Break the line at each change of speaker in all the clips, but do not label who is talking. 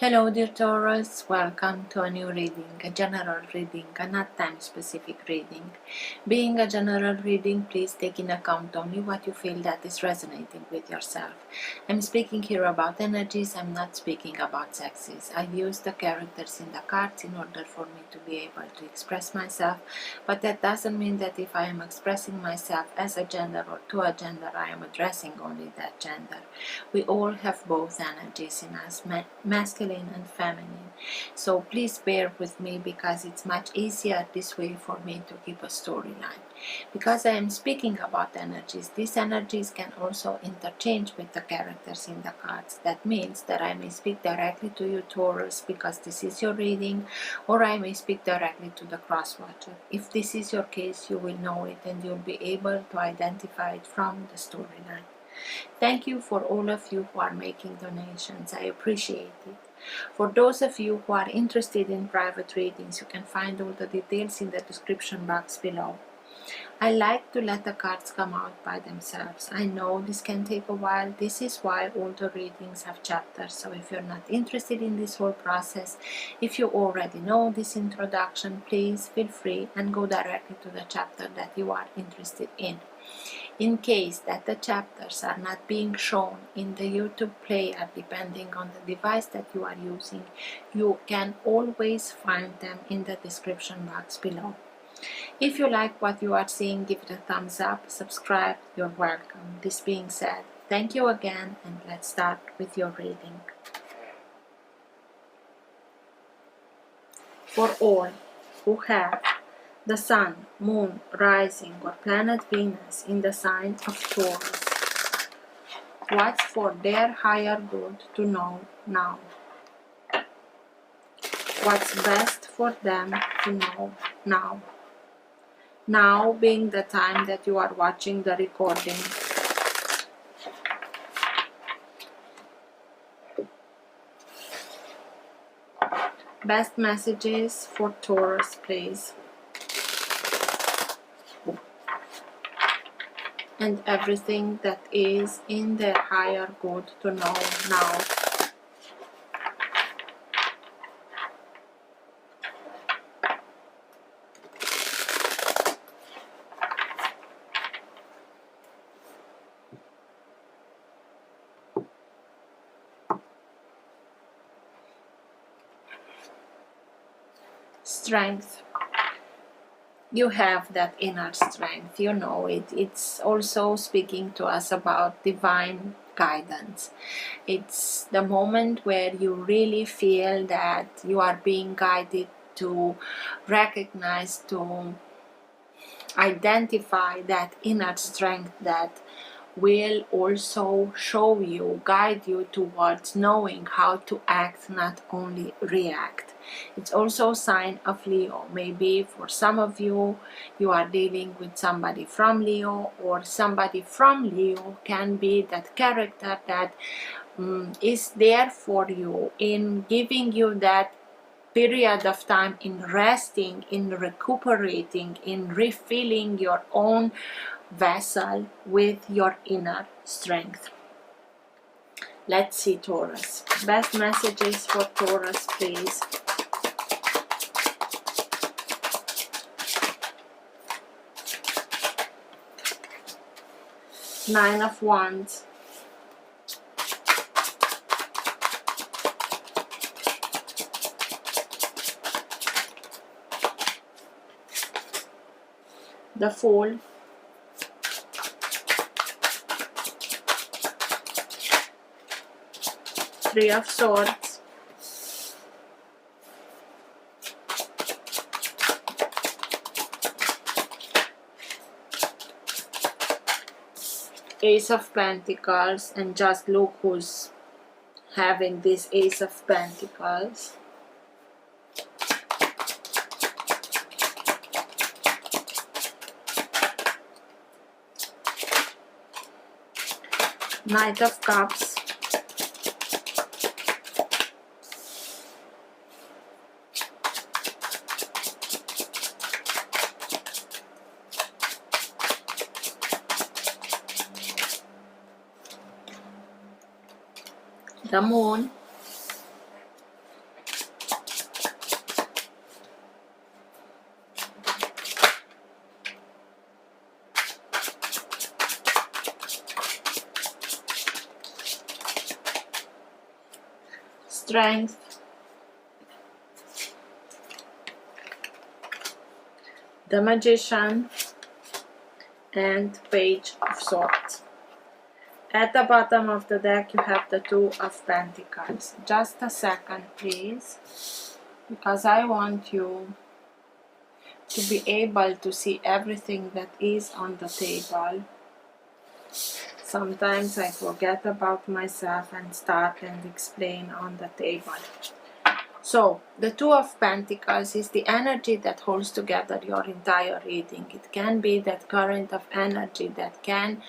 Hello dear Taurus, welcome to a new reading, a general reading, a not time-specific reading. Being a general reading, please take in account only what you feel that is resonating with yourself. I'm speaking here about energies, I'm not speaking about sexes. I use the characters in the cards in order for me to be able to express myself, but that doesn't mean that if I am expressing myself as a gender or to a gender, I am addressing only that gender. We all have both energies in us, masculine and feminine. So please bear with me because it's much easier this way for me to keep a storyline. Because I am speaking about energies, these energies can also interchange with the characters in the cards. That means that I may speak directly to you, Taurus, because this is your reading, or I may speak directly to the cross-watcher. If this is your case, you will know it and you'll be able to identify it from the storyline. Thank you for all of you who are making donations. I appreciate it. For those of you who are interested in private readings, you can find all the details in the description box below. I like to let the cards come out by themselves. I know this can take a while. This is why all the readings have chapters. So if you're not interested in this whole process, if you already know this introduction, please feel free and go directly to the chapter that you are interested in. In case that the chapters are not being shown in the YouTube player, depending on the device that you are using, you can always find them in the description box below. If you like what you are seeing, give it a thumbs up, subscribe, you're welcome. This being said, thank you again and let's start with your reading. For all who have the Sun, Moon, Rising or Planet Venus in the sign of Taurus, what's for their higher good to know now? What's best for them to know now? Now being the time that you are watching the recording. Best messages for Taurus, please. And everything that is in their higher good to know now. Strength. You have that inner strength, you know it. It's also speaking to us about divine guidance. It's the moment where you really feel that you are being guided to recognize, to identify that inner strength that will also show you, guide you towards knowing how to act, not only react. It's also a sign of Leo. Maybe for some of you, you are dealing with somebody from Leo, or somebody from Leo can be that character that is there for you in giving you that period of time, in resting, in recuperating, in refilling your own vessel with your inner strength. Let's see, Taurus. Best messages for Taurus, please. Nine of Wands. The Fool. Three of Swords. Ace of Pentacles, and just look who's having this Ace of Pentacles. Knight of Cups. The Moon. Strength, the Magician, and Page of Swords. At the bottom of the deck you have the Two of Pentacles. Just a second please, because I want you to be able to see everything that is on the table. Sometimes I forget about myself and start and explain on the table. So, the Two of Pentacles is the energy that holds together your entire reading. It can be that current of energy that can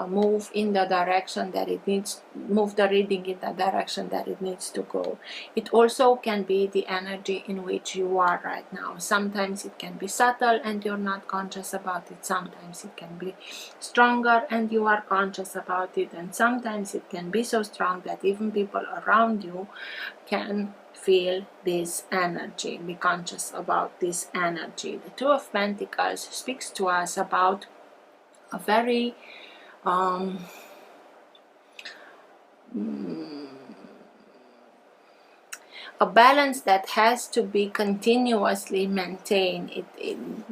move in the direction that it needs, move the reading in the direction that it needs to go. It also can be the energy in which you are right now. Sometimes it can be subtle and you're not conscious about it. Sometimes it can be stronger and you are conscious about it. And sometimes it can be so strong that even people around you can feel this energy, be conscious about this energy. The Two of Pentacles speaks to us about a very a balance that has to be continuously maintained.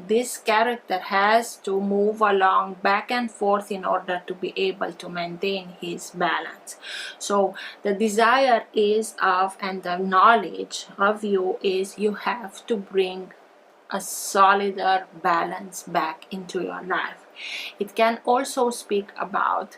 This character has to move along back and forth in order to be able to maintain his balance. So the desire is of, and the knowledge of you is, you have to bring a solider balance back into your life. It can also speak about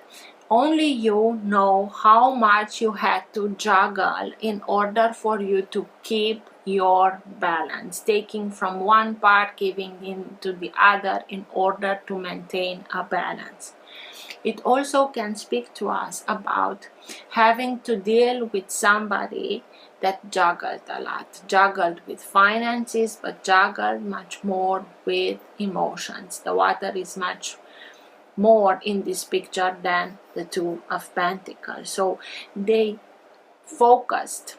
only you know how much you had to juggle in order for you to keep your balance, taking from one part, giving into the other in order to maintain a balance. It also can speak to us about having to deal with somebody that juggled a lot, juggled with finances, but juggled much more with emotions. The water is much more in this picture than the Two of Pentacles. So they focused,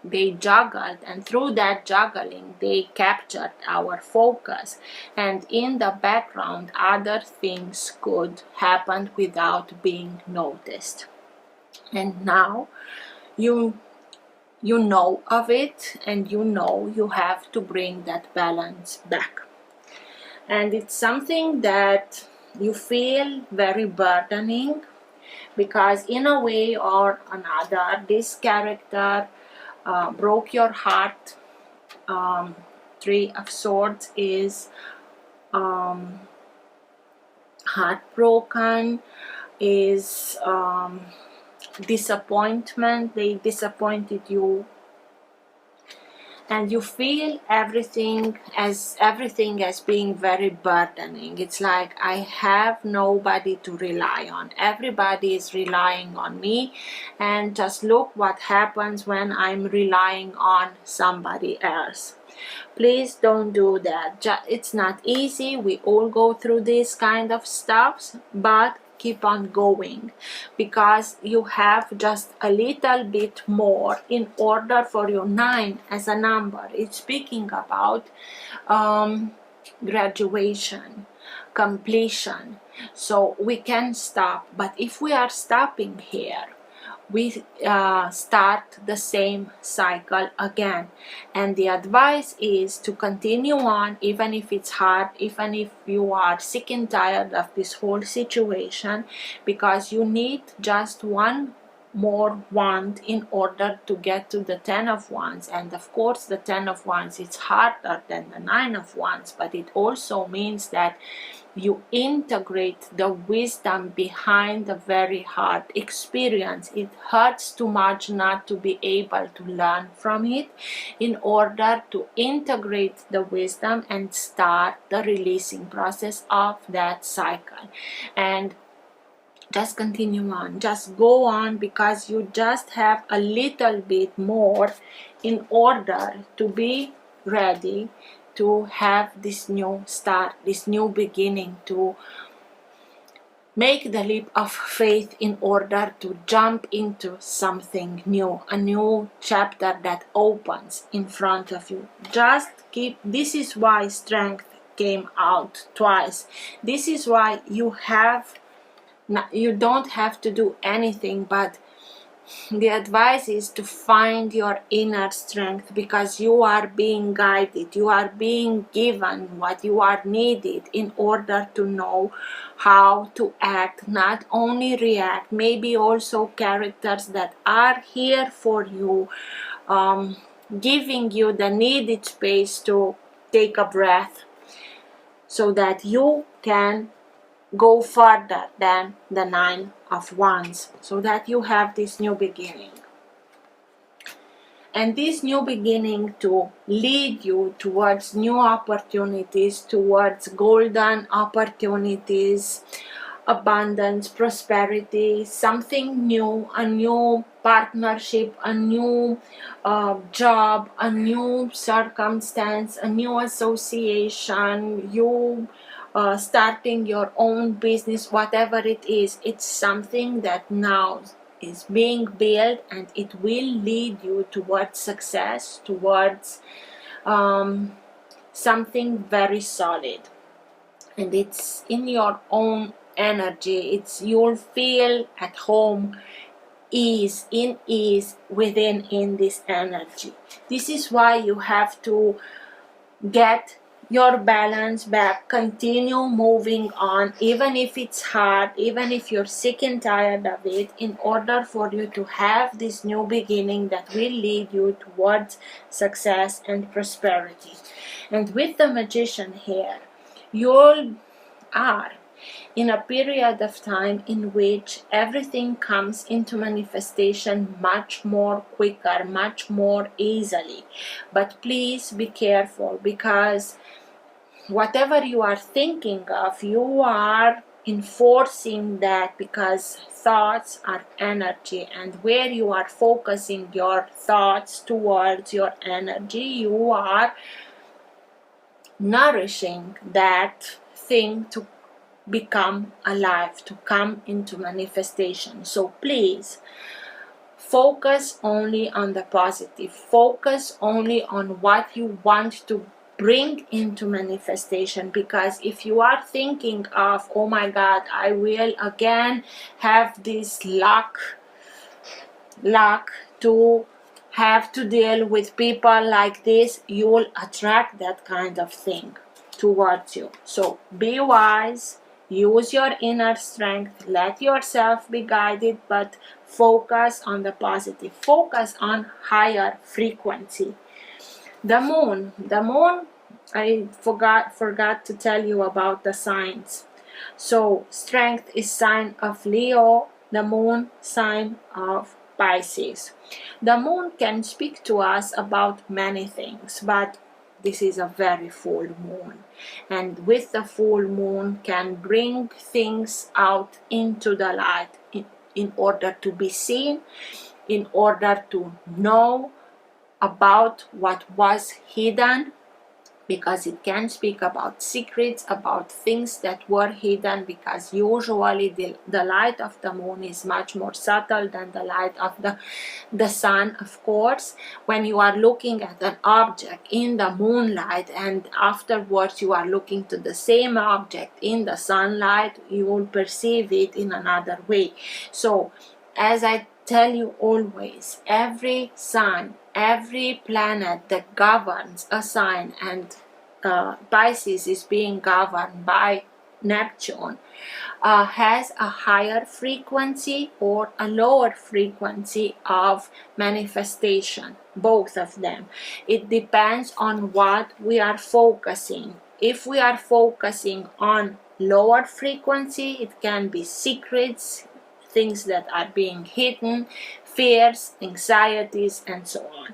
they juggled, and through that juggling they captured our focus, and in the background other things could happen without being noticed. And now you know of it, and you know you have to bring that balance back. And it's something that you feel very burdening, because in a way or another this character broke your heart. Three of Swords is heartbroken, is disappointment. They disappointed you, and you feel everything as being very burdening. It's like, I have nobody to rely on. Everybody is relying on me, and just look what happens when I'm relying on somebody else. Please don't do that. It's not easy. We all go through this kind of stuff, but keep on going, because you have just a little bit more in order for your 9 as a number. It's speaking about graduation, completion. So we can stop, but if we are stopping here, we start the same cycle again. And the advice is to continue on, even if it's hard, even if you are sick and tired of this whole situation, because you need just one more wand in order to get to the 10 of Wands. And of course the 10 of Wands is harder than the 9 of Wands, but it also means that you integrate the wisdom behind the very hard experience. It hurts too much not to be able to learn from it, in order to integrate the wisdom and start the releasing process of that cycle. And just continue on, just go on, because you just have a little bit more in order to be ready to have this new start, this new beginning, to make the leap of faith in order to jump into something new, a new chapter that opens in front of you. Just keep, this is why Strength came out twice. This is why you don't have to do anything but the advice is to find your inner strength, because you are being guided, you are being given what you are needed in order to know how to act, not only react. Maybe also characters that are here for you, giving you the needed space to take a breath so that you can go further than the Nine of Wands, so that you have this new beginning. And this new beginning to lead you towards new opportunities, towards golden opportunities, abundance, prosperity, something new, a new partnership, a new job, a new circumstance, a new association, you starting your own business, whatever it is. It's something that now is being built, and it will lead you towards success, towards something very solid. And it's in your own energy. You'll feel at home, ease within in this energy. This is why you have to get your balance back, continue moving on, even if it's hard, even if you're sick and tired of it, in order for you to have this new beginning that will lead you towards success and prosperity. And with the Magician here, you are in a period of time in which everything comes into manifestation much more quicker, much more easily. But please be careful, because whatever you are thinking of, you are enforcing that, because thoughts are energy, and where you are focusing your thoughts towards your energy, you are nourishing that thing to become alive, to come into manifestation. So please focus only on the positive, focus only on what you want to bring into manifestation. Because if you are thinking of, oh my God, I will again have this luck to have to deal with people like this, you will attract that kind of thing towards you. So be wise, use your inner strength, let yourself be guided, but focus on the positive, focus on higher frequency. The moon, I forgot to tell you about the signs. So strength is sign of Leo, the moon sign of Pisces. The moon can speak to us about many things, but this is a very full moon, and with the full moon can bring things out into the light in order to be seen, in order to know about what was hidden, because it can speak about secrets, about things that were hidden, because usually the light of the moon is much more subtle than the light of the sun. Of course, when you are looking at an object in the moonlight and afterwards you are looking to the same object in the sunlight, you will perceive it in another way. So as I tell you always, every sign, every planet that governs a sign, and Pisces is being governed by Neptune, has a higher frequency or a lower frequency of manifestation, both of them. It depends on what we are focusing. If we are focusing on lower frequency, it can be secrets, things that are being hidden, fears, anxieties, and so on.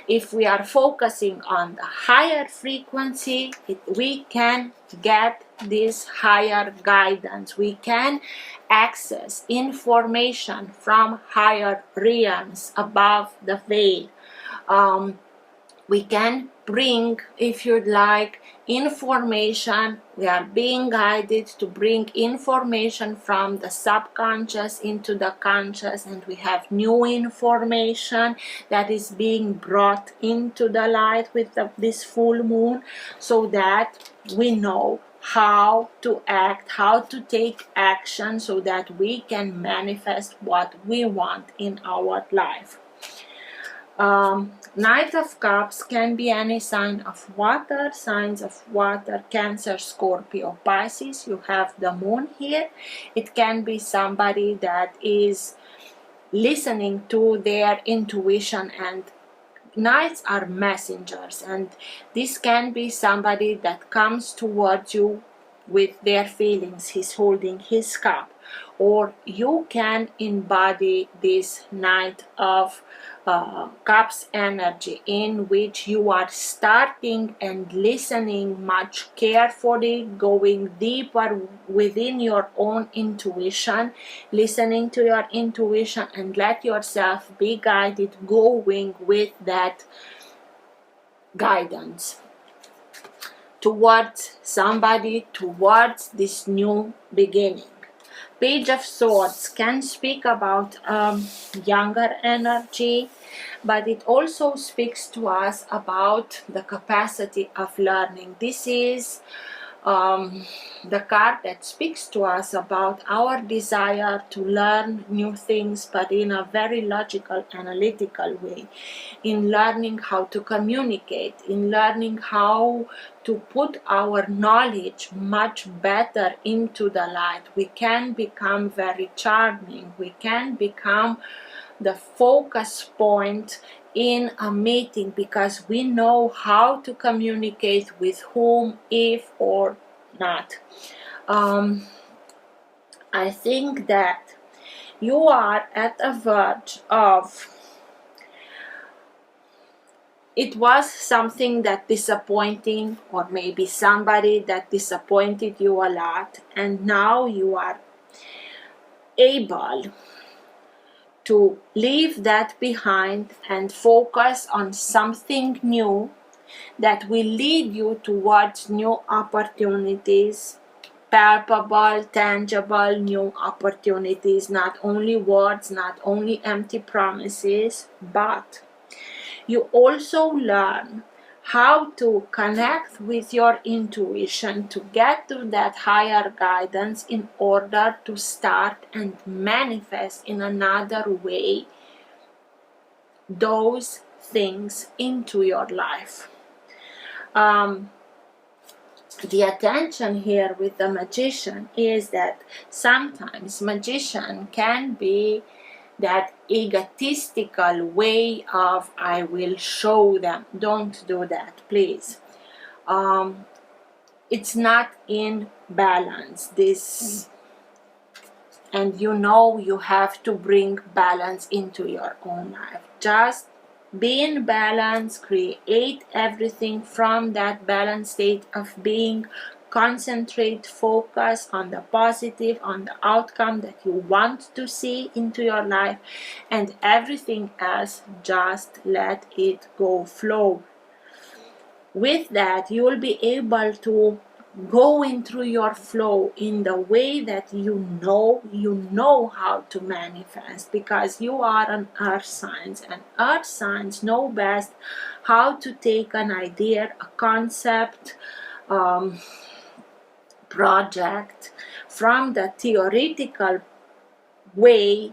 If we are focusing on the higher frequency, we can get this higher guidance. We can access information from higher realms above the veil. We can bring, if you'd like, information. We are being guided to bring information from the subconscious into the conscious, and we have new information that is being brought into the light with this full moon, so that we know how to act, how to take action so that we can manifest what we want in our life. Knight of Cups can be any sign of water, signs of water, Cancer, Scorpio, Pisces. You have the moon here. It can be somebody that is listening to their intuition, and Knights are messengers, and this can be somebody that comes towards you with their feelings. He's holding his cup, or you can embody this Knight of Cups energy, in which you are starting and listening much carefully, going deeper within your own intuition, listening to your intuition, and let yourself be guided, going with that guidance towards somebody, towards this new beginning. Page of Swords can speak about younger energy, but it also speaks to us about the capacity of learning. This is the card that speaks to us about our desire to learn new things, but in a very logical, analytical way, in learning how to communicate, in learning how to put our knowledge much better into the light. We can become very charming. We can become the focus point in a meeting because we know how to communicate with whom, if or not. I think that you are at a verge of, it was something that disappointing, or maybe somebody that disappointed you a lot, and now you are able to leave that behind and focus on something new that will lead you towards new opportunities, palpable, tangible new opportunities, not only words, not only empty promises, but you also learn how to connect with your intuition to get to that higher guidance in order to start and manifest in another way those things into your life. The attention here with the Magician is that sometimes Magician can be that egotistical way of, I will show them. Don't do that, please. It's not in balance, this, and you know you have to bring balance into your own life. Just be in balance, create everything from that balanced state of being. Concentrate, focus on the positive, on the outcome that you want to see into your life, and everything else, just let it go, flow. With that, you will be able to go in through your flow in the way that you know how to manifest, because you are an earth signs, and earth signs know best how to take an idea, a concept, project from the theoretical way,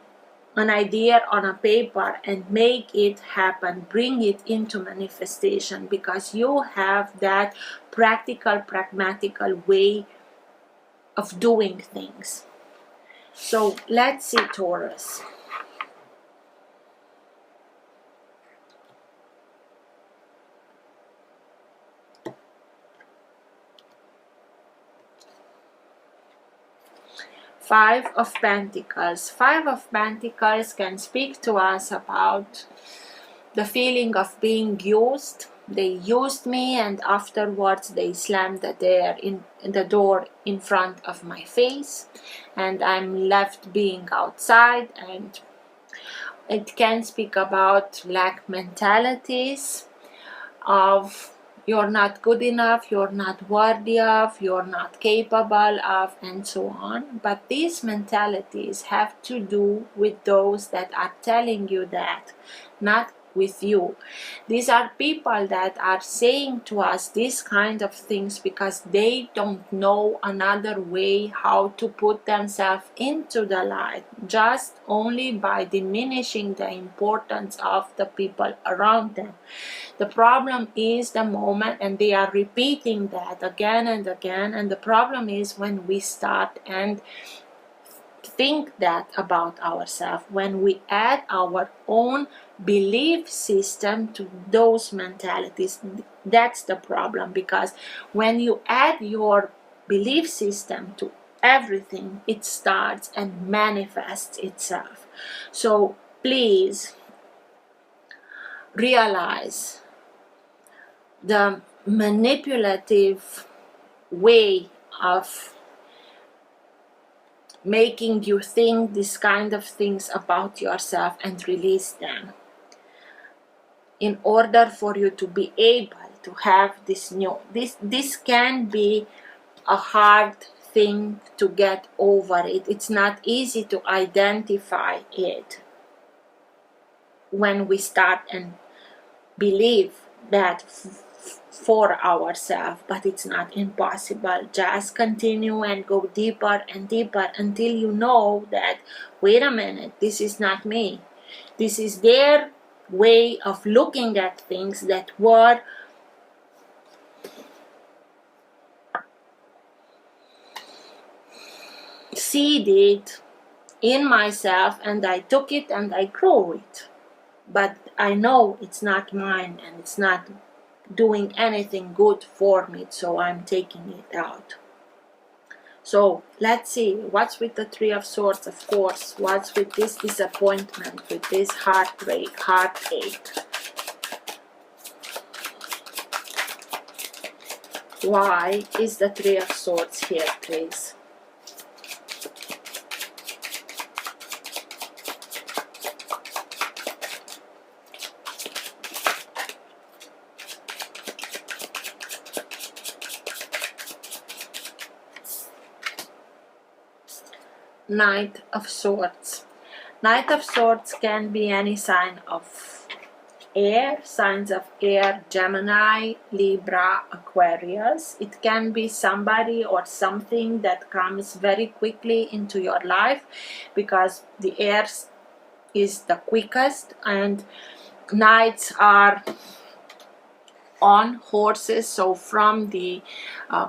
an idea on a paper, and make it happen, bring it into manifestation, because you have that practical, pragmatical way of doing things. So let's see, Taurus. Five of Pentacles. Five of Pentacles can speak to us about the feeling of being used. They used me, and afterwards they slammed the door in front of my face, and I'm left being outside. And it can speak about lack mentalities of, you're not good enough, you're not worthy of, you're not capable of, and so on. But these mentalities have to do with those that are telling you that, not with you. These are people that are saying to us these kind of things because they don't know another way how to put themselves into the light, just only by diminishing the importance of the people around them. The problem is the moment, and they are repeating that again and again, and the problem is when we start and think that about ourselves, when we add our own belief system to those mentalities. That's the problem, because when you add your belief system to everything, it starts and manifests itself. So please realize the manipulative way of making you think this kind of things about yourself and release them, in order for you to be able to have this can be a hard thing to get over it. It's not easy to identify it when we start and believe that for ourselves, but it's not impossible. Just continue and go deeper and deeper until you know that, wait a minute, this is not me. This is their way of looking at things that were seeded in myself, and I took it and I grew it. But I know it's not mine and it's not doing anything good for me, so I'm taking it out. So let's see what's with the Three of Swords. Of course, what's with this disappointment, with this heartbreak, heartache. Why is the Three of Swords here, please? Knight of Swords. Knight of Swords can be any sign of air, signs of air, Gemini, Libra, Aquarius. It can be somebody or something that comes very quickly into your life, because the air is the quickest, and knights are on horses, so from the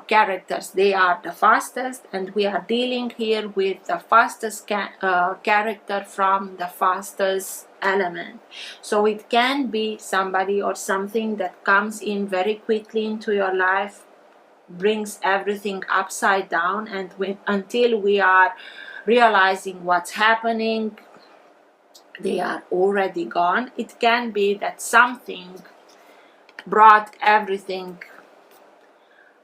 characters they are the fastest, and we are dealing here with the fastest character from the fastest element. So it can be somebody or something that comes in very quickly into your life, brings everything upside down, and until we are realizing what's happening, they are already gone. It can be that something brought everything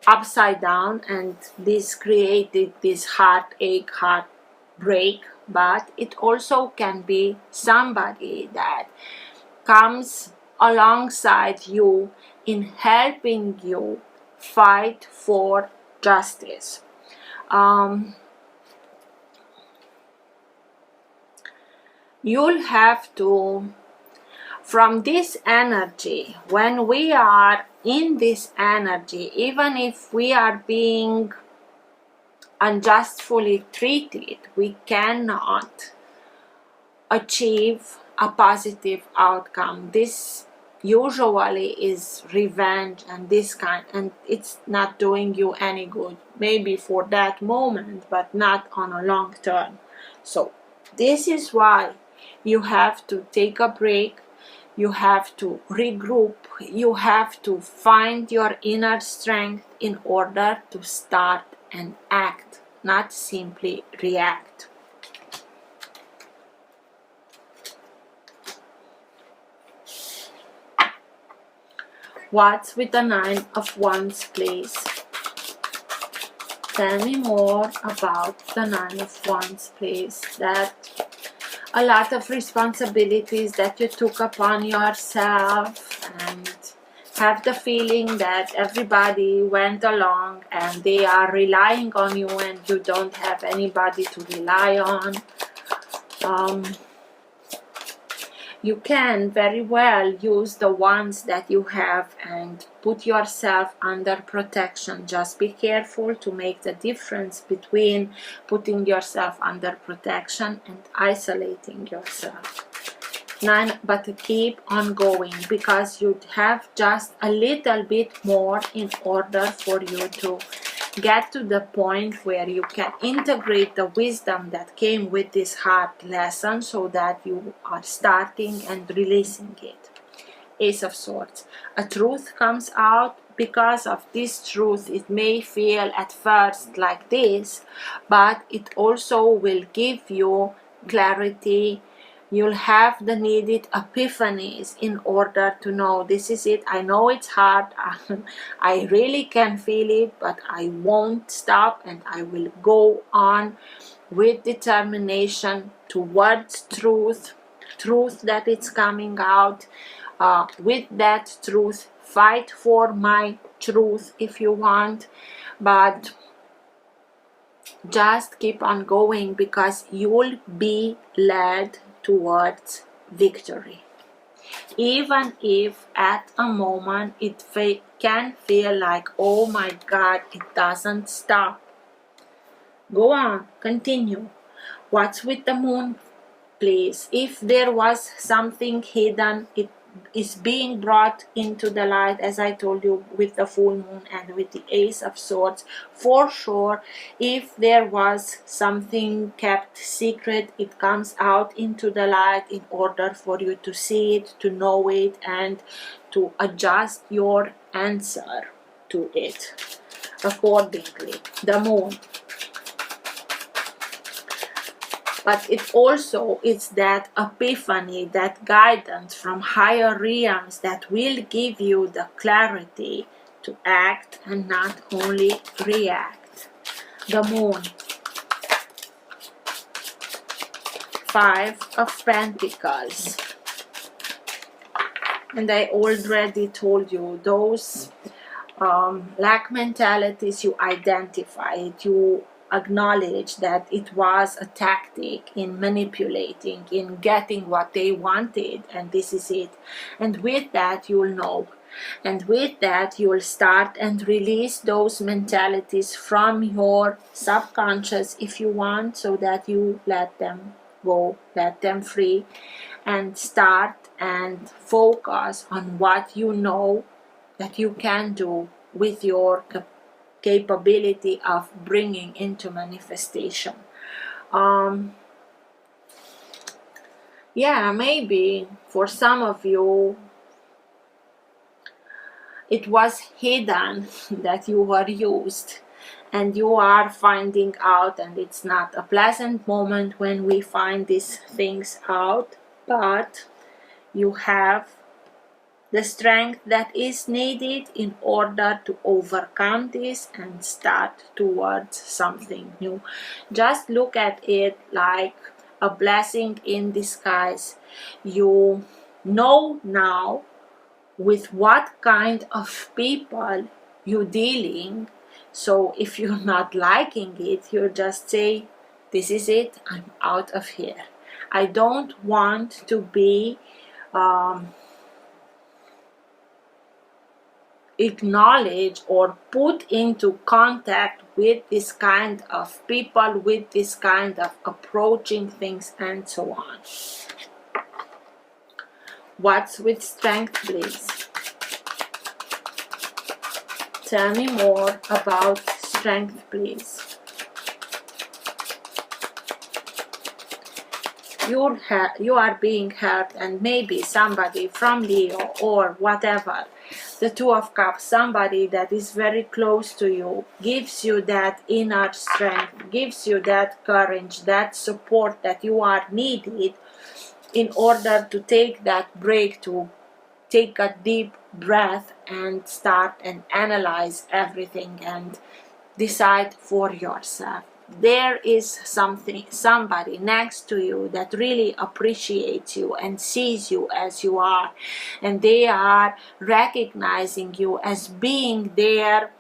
upside down, and this created this heartache, heartbreak. But it also can be somebody that comes alongside you in helping you fight for justice. You'll have to, from this energy, when we are in this energy, even if we are being unjustly treated, we cannot achieve a positive outcome. This usually is revenge and this kind, and it's not doing you any good, maybe for that moment, but not on a long term. So this is why you have to take a break. You have to regroup. You have to find your inner strength in order to start and act, not simply react. What's with the Nine of Wands, please? Tell me more about the Nine of Wands, please. That a lot of responsibilities that you took upon yourself, and have the feeling that everybody went along and they are relying on you and you don't have anybody to rely on. you can very well use the ones that you have and put yourself under protection. Just be careful to make the difference between putting yourself under protection and isolating yourself. 9, but keep on going, because you have just a little bit more in order for you to get to the point where you can integrate the wisdom that came with this hard lesson, so that you are starting and releasing it. Ace of Swords. A truth comes out. Because of this truth, it may feel at first like this, but it also will give you clarity. You'll have the needed epiphanies in order to know this is it. I know it's hard. I really can feel it, but I won't stop, and I will go on with determination towards truth that it's coming out. With that truth, fight for my truth if you want, but just keep on going, because you'll be led towards victory. Even if at a moment it can feel like, oh my God, it doesn't stop. Go on, continue. What's with the moon, please? If there was something hidden, it is being brought into the light, as I told you, with the full moon and with the Ace of Swords. For sure, if there was something kept secret, it comes out into the light in order for you to see it, to know it, and to adjust your answer to it accordingly. The moon. But it also is that epiphany, that guidance from higher realms that will give you the clarity to act and not only react. The moon. 5 of Pentacles. And I already told you, those lack mentalities, you identify it, you acknowledge that it was a tactic in manipulating, in getting what they wanted, and this is it. And with that, you'll know. And with that, you'll start and release those mentalities from your subconscious if you want, so that you let them go, let them free, and start and focus on what you know that you can do with your capability of bringing into manifestation. Yeah, maybe for some of you it was hidden that you were used, and you are finding out, and it's not a pleasant moment when we find these things out, but you have the strength that is needed in order to overcome this and start towards something new. Just look at it like a blessing in disguise. You know now with what kind of people you're dealing. So if you're not liking it, you just say, this is it, I'm out of here. I don't want to be acknowledge or put into contact with this kind of people, with this kind of approaching things, and so on. What's with strength, please? Tell me more about strength, please. You are being hurt, and maybe somebody from Leo or whatever, the Two of Cups, somebody that is very close to you, gives you that inner strength, gives you that courage, that support that you are needed in order to take that break, to take a deep breath and start and analyze everything and decide for yourself. There is somebody next to you that really appreciates you and sees you as you are, and they are recognizing you as being their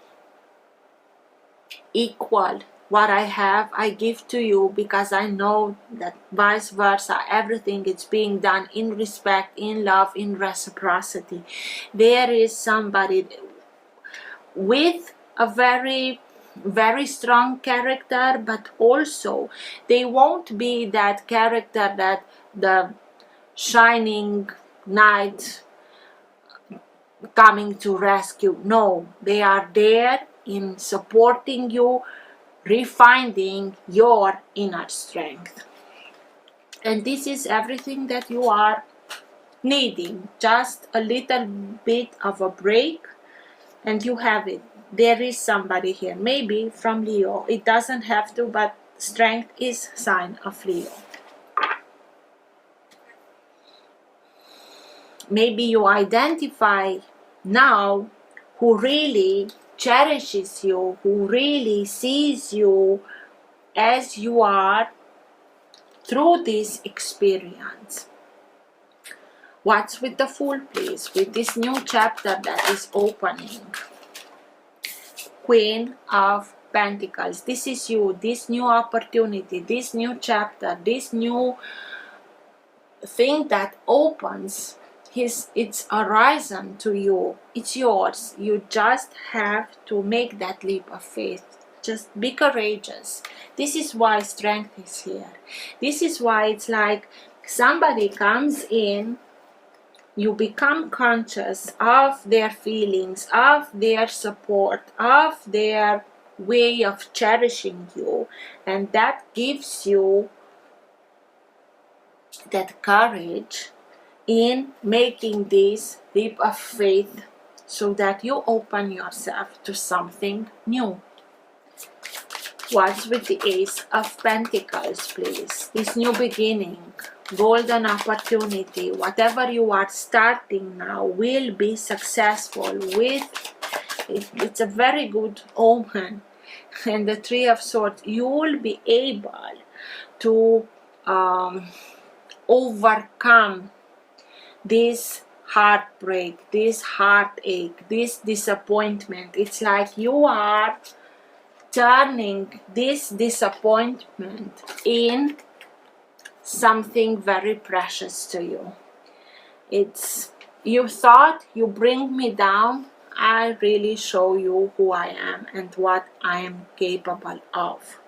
equal what I have, I give to you, because I know that vice versa, everything is being done in respect, in love, in reciprocity. There is somebody with a very, very strong character, but also they won't be that character that the shining knight coming to rescue. No, they are there in supporting you, refining your inner strength. And this is everything that you are needing. Just a little bit of a break and you have it. There is somebody here, maybe from Leo. It doesn't have to, but strength is sign of Leo. Maybe you identify now who really cherishes you, who really sees you as you are through this experience. What's with the Fool, please, with this new chapter that is opening? Queen of Pentacles. This is you, this new opportunity, this new chapter, this new thing that opens its horizon to you. It's yours. You just have to make that leap of faith. Just be courageous. This is why strength is here. This is why it's like somebody comes in, you become conscious of their feelings, of their support, of their way of cherishing you, and that gives you that courage in making this leap of faith so that you open yourself to something new. What's with the Ace of Pentacles, please? This new beginning, golden opportunity, whatever you are starting now will be successful. It's a very good omen. And the Three of Swords, you will be able to overcome this heartbreak, this heartache, this disappointment. It's like you are turning this disappointment in something very precious to you. It's, you thought you bring me down, I really show you who I am and what I am capable of.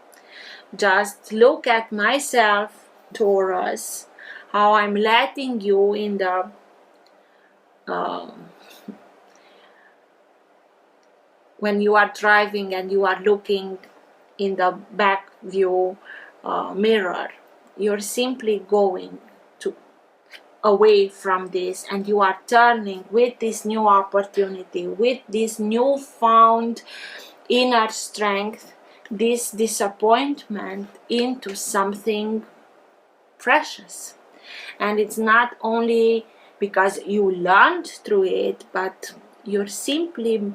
Just look at myself, Taurus, how I'm letting you in the when you are driving and you are looking in the back view mirror, you're simply going away from this and you are turning with this new opportunity, with this newfound inner strength, this disappointment into something precious. And it's not only because you learned through it, but you're simply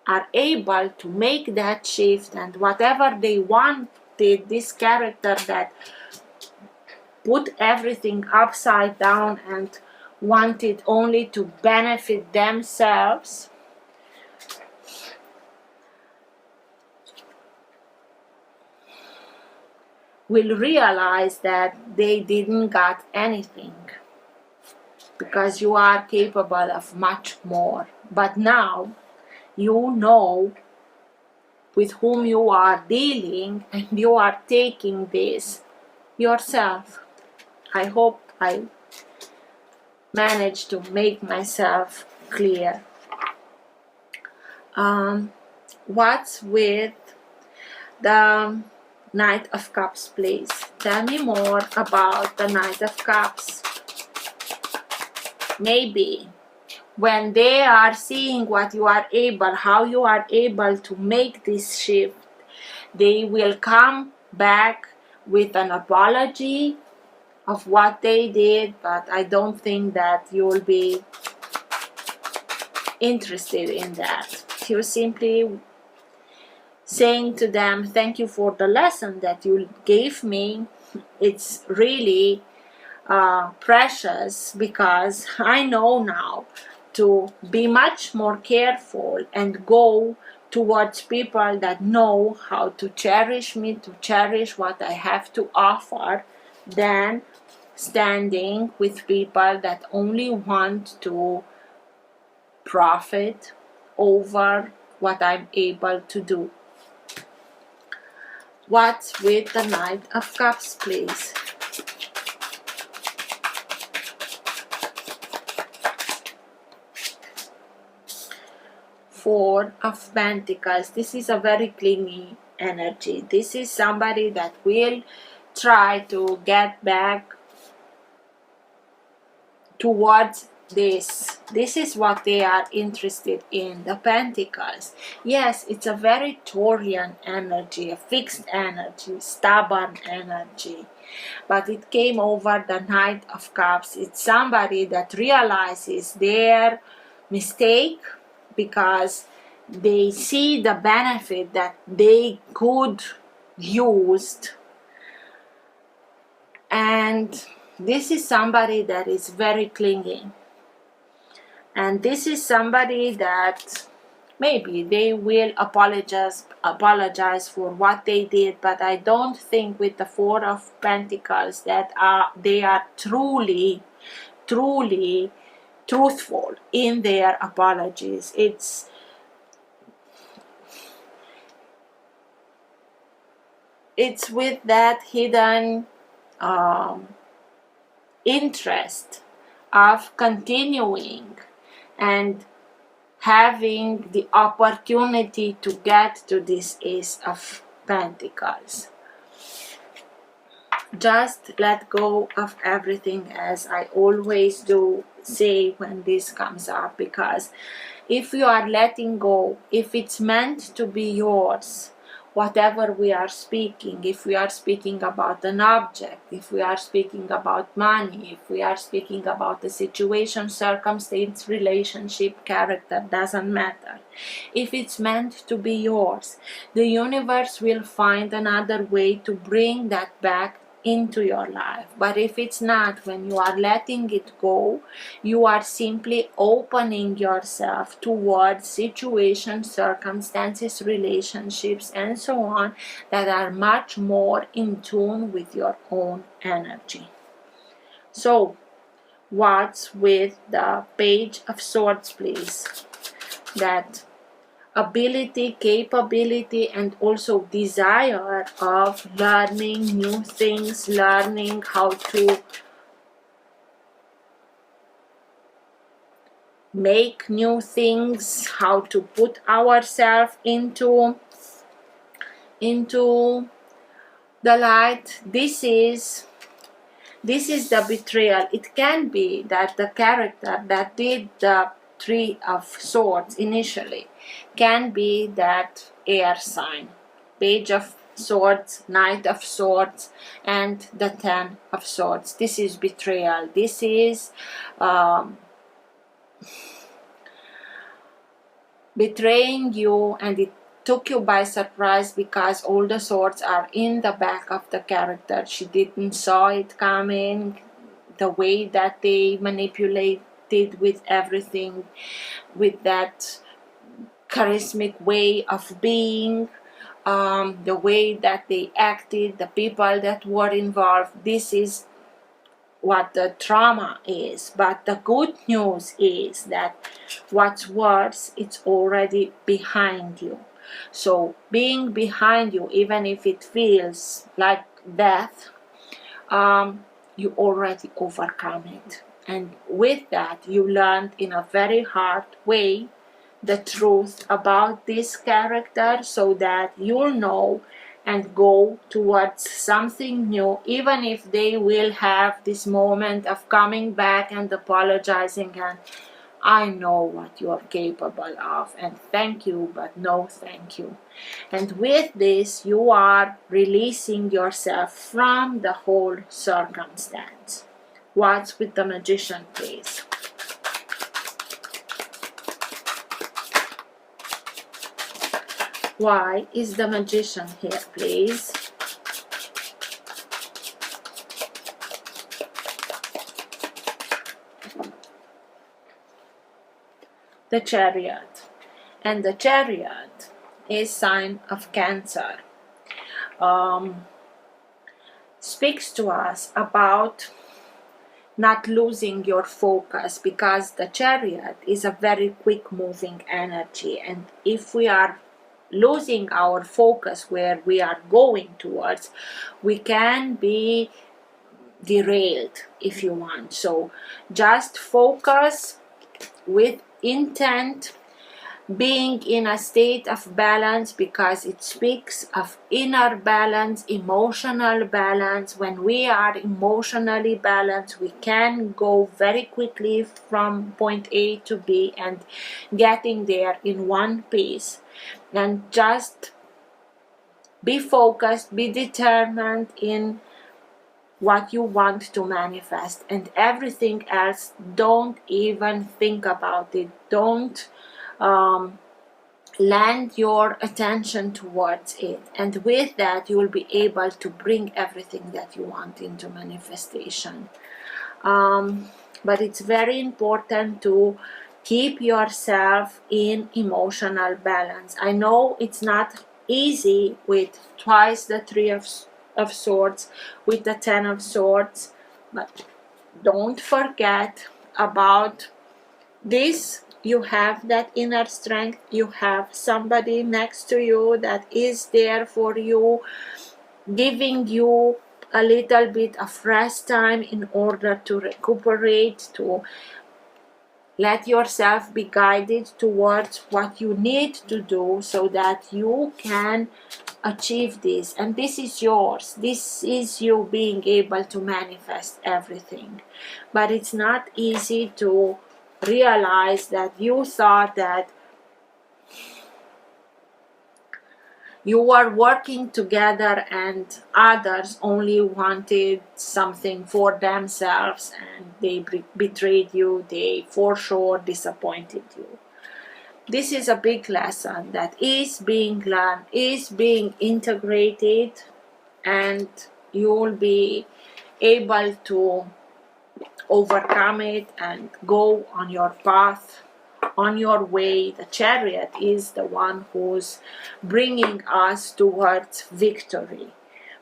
are able to make that shift, and whatever they wanted, this character that put everything upside down and wanted only to benefit themselves, will realize that they didn't got anything, because you are capable of much more. But now you know with whom you are dealing and you are taking this yourself. I hope I managed to make myself clear. What's with the Knight of Cups, please? Tell me more about the Knight of Cups. Maybe when they are seeing what you are able, how you are able to make this shift, they will come back with an apology of what they did, but I don't think that you will be interested in that. You're simply saying to them, thank you for the lesson that you gave me. It's really precious, because I know now to be much more careful and go towards people that know how to cherish me, to cherish what I have to offer, than standing with people that only want to profit over what I'm able to do. What's with the Knight of Cups, please? Four of Pentacles. This is a very clingy energy. This is somebody that will try to get back towards this. This is what they are interested in, the Pentacles. Yes, it's a very Taurian energy, a fixed energy, stubborn energy. But it came over the Knight of Cups. It's somebody that realizes their mistake, because they see the benefit that they could used, and this is somebody that is very clingy, and this is somebody that maybe they will apologize for what they did, but I don't think with the Four of Pentacles that they are truly truthful in their apologies. It's with that hidden interest of continuing and having the opportunity to get to this Ace of Pentacles. Just let go of everything, as I always do say when this comes up, because if you are letting go, if it's meant to be yours, whatever we are speaking, if we are speaking about an object, if we are speaking about money, if we are speaking about a situation, circumstance, relationship, character, doesn't matter. If it's meant to be yours, the universe will find another way to bring that back into your life. But if it's not, when you are letting it go, you are simply opening yourself towards situations, circumstances, relationships, and so on, that are much more in tune with your own energy. So what's with the Page of Swords, please? That ability, capability, and also desire of learning new things, learning how to make new things, how to put ourselves into the light. This is the betrayal. It can be that the character that did the Three of Swords initially can be that air sign. Page of Swords, Knight of Swords, and the Ten of Swords. This is betrayal. This is betraying you, and it took you by surprise because all the swords are in the back of the character. She didn't saw it coming. The way that they manipulated with everything, with that charismatic way of being, the way that they acted, the people that were involved. This is what the trauma is. But the good news is that what's worse, it's already behind you. So being behind you, even if it feels like death, you already overcome it. And with that, you learned in a very hard way the truth about this character, so that you'll know and go towards something new, even if they will have this moment of coming back and apologizing and I know what you are capable of, and thank you, but no thank you. And with this, you are releasing yourself from the whole circumstance. What's with the Magician, please? Why is the Magician here, please? The Chariot. And the Chariot is sign of Cancer. Speaks to us about not losing your focus, because the Chariot is a very quick moving energy, and if we are losing our focus where we are going towards, we can be derailed, if you want. So just focus with intent, being in a state of balance, because it speaks of inner balance, emotional balance. When we are emotionally balanced, we can go very quickly from point A to B and getting there in one piece. And just be focused, be determined in what you want to manifest, and everything else, don't even think about it. Don't land your attention towards it, and with that you will be able to bring everything that you want into manifestation. But it's very important to keep yourself in emotional balance. I know it's not easy with twice the Three of Swords, with the Ten of Swords, but don't forget about this. You have that inner strength. You have somebody next to you that is there for you, giving you a little bit of rest time in order to recuperate, to let yourself be guided towards what you need to do so that you can achieve this. And this is yours. This is you being able to manifest everything. But it's not easy to realize that you thought that you were working together and others only wanted something for themselves, and they betrayed you, they for sure disappointed you. This is a big lesson that is being learned, is being integrated, and you'll be able to overcome it and go on your path, on your way. The Chariot is the one who's bringing us towards victory.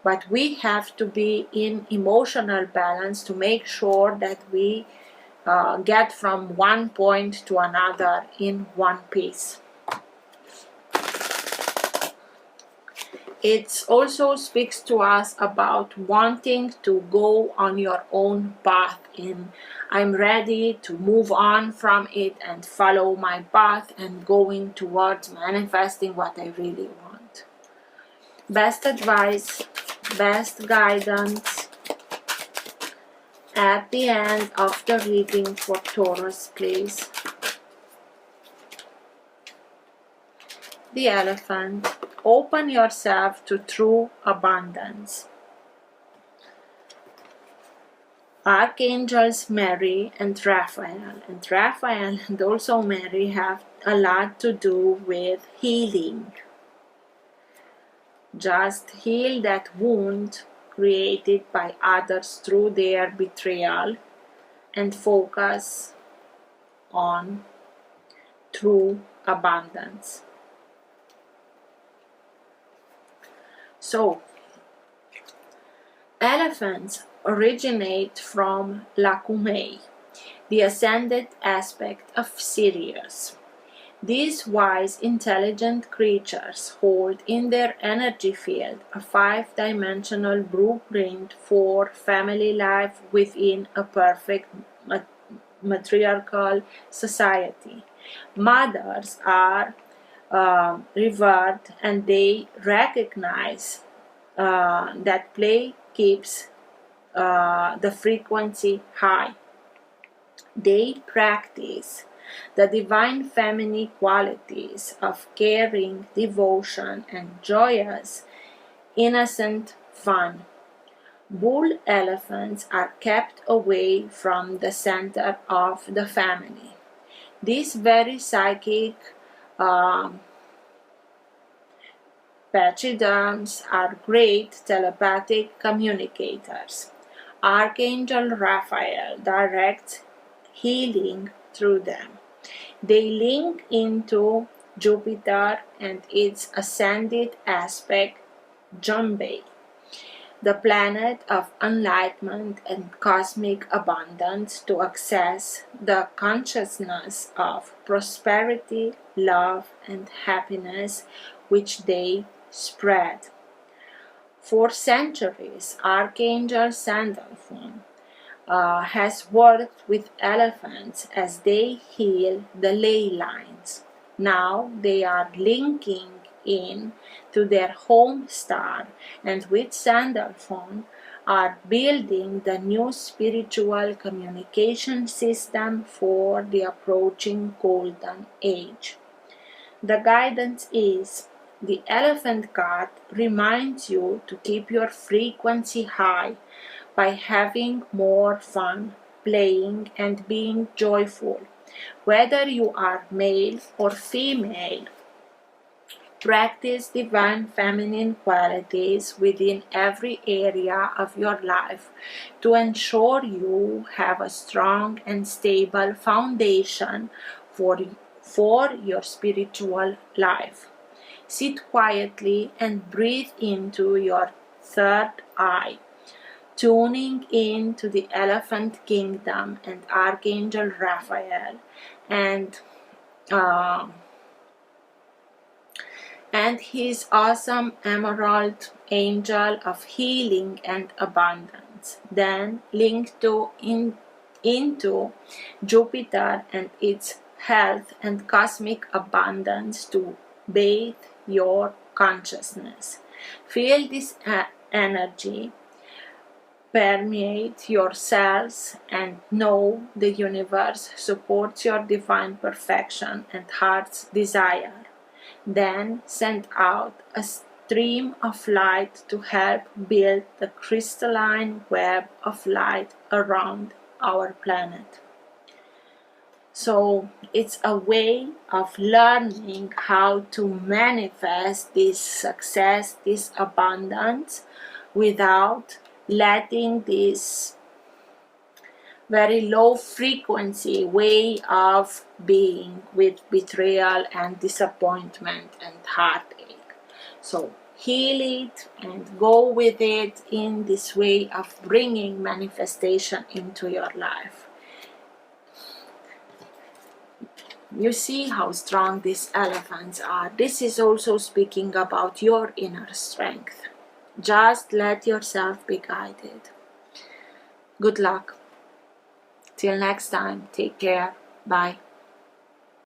But we have to be in emotional balance to make sure that we get from one point to another in one piece. It also speaks to us about wanting to go on your own path, in I'm ready to move on from it and follow my path and going towards manifesting what I really want. Best advice, best guidance at the end of the reading for Taurus, please. The Elephant. Open yourself to true abundance. Archangels Mary and Raphael. And Raphael and also Mary have a lot to do with healing. Just heal that wound created by others through their betrayal and focus on true abundance. So, elephants originate from Lacumae, the ascended aspect of Sirius. These wise, intelligent creatures hold in their energy field a 5-dimensional blueprint for family life within a perfect matriarchal society. Mothers are revered, and they recognize that play keeps the frequency high. They practice the divine feminine qualities of caring, devotion, and joyous, innocent fun. Bull elephants are kept away from the center of the family. These very psychic pachyderms are great telepathic communicators. Archangel Raphael directs healing through them. They link into Jupiter and its ascended aspect, Jumbe, the planet of enlightenment and cosmic abundance, to access the consciousness of prosperity, love, and happiness which they spread. For centuries, Archangel Sandalphon has worked with elephants as they heal the ley lines. Now they are linking in to their home star, and with Sandalphon are building the new spiritual communication system for the approaching golden age. The guidance is: the elephant card reminds you to keep your frequency high by having more fun, playing, and being joyful. Whether you are male or female, practice divine feminine qualities within every area of your life to ensure you have a strong and stable foundation for your spiritual life. Sit quietly and breathe into your third eye, tuning in to the Elephant Kingdom and Archangel Raphael and his awesome emerald angel of healing and abundance. Then link into Jupiter and its health and cosmic abundance to bathe your consciousness. Feel this energy permeate your cells and know the universe supports your divine perfection and heart's desire. Then send out a stream of light to help build the crystalline web of light around our planet. So it's a way of learning how to manifest this success, this abundance, without letting this very low frequency way of being with betrayal and disappointment and heartache. So heal it and go with it in this way of bringing manifestation into your life. You see how strong these elephants are. This is also speaking about your inner strength. Just let yourself be guided. Good luck. Till next time, take care. Bye.